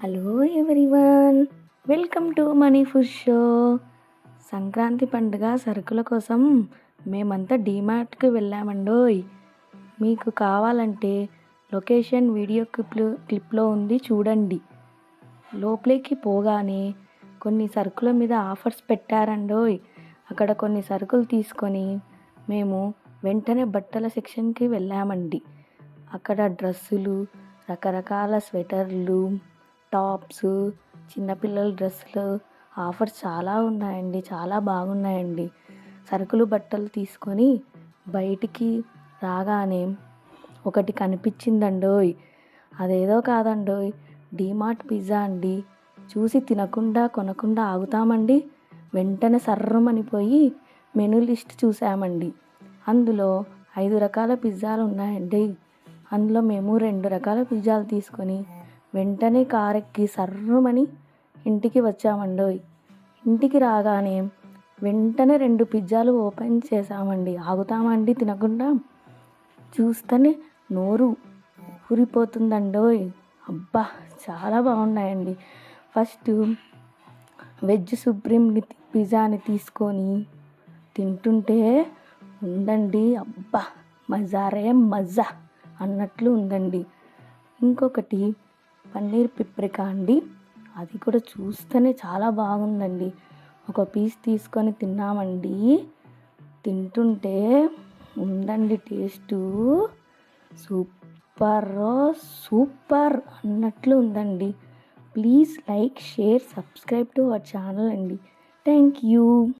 Hello everyone, welcome to money food show. Sankranti పండుగ సరుకుల కోసం మేమంతా డీమార్ట్కి వెళ్ళామండోయ్. మీకు కావాలంటే లొకేషన్ వీడియో క్లిప్లో ఉంది, చూడండి. లోపలికి పోగానే కొన్ని సరుకుల మీద ఆఫర్స్ పెట్టారండోయ్. అక్కడ కొన్ని సరుకులు తీసుకొని మేము వెంటనే బట్టల సెక్షన్కి వెళ్ళామండి. అక్కడ డ్రెస్సులు, రకరకాల స్వెటర్లు, టాప్స్, చిన్నపిల్లల డ్రెస్సులు ఆఫర్స్ చాలా ఉన్నాయండి, చాలా బాగున్నాయండి. సరుకులు బట్టలు తీసుకొని బయటికి రాగానే ఒకటి కనిపించిందండోయ్. అదేదో కాదండోయ్, డీమార్ట్ పిజ్జా అండి. చూసి తినకుండా కొనకుండా ఆగుతామండి. వెంటనే సర్రమనిపోయి మెనూ లిస్ట్ చూసామండి. అందులో 5 రకాల పిజ్జాలు ఉన్నాయండి. అందులో మేము 2 రకాల పిజ్జాలు తీసుకొని వెంటనే కారెక్కి సర్రుమని ఇంటికి వచ్చామండోయ్. ఇంటికి రాగానే వెంటనే 2 పిజ్జాలు ఓపెన్ చేసామండి. ఆగుతామండి తినకుండా. చూస్తేనే నోరు ఊరిపోతుందండోయ్. అబ్బా, చాలా బాగున్నాయండి. ఫస్ట్ వెజ్ సుప్రీం పిజ్జాని తీసుకొని తింటుంటే ఉందండి, అబ్బా మజారే మజా అన్నట్లు ఉందండి. ఇంకొకటి పన్నీర్ పిప్రికా అండి. అది కూడా చూస్తేనే చాలా బాగుందండి. ఒక పీస్ తీసుకొని తిన్నామండి. తింటుంటే ఉందండి టేస్టు సూపర్ అన్నట్లు ఉందండి. Please like, share, subscribe to our channel అండి. Thank you.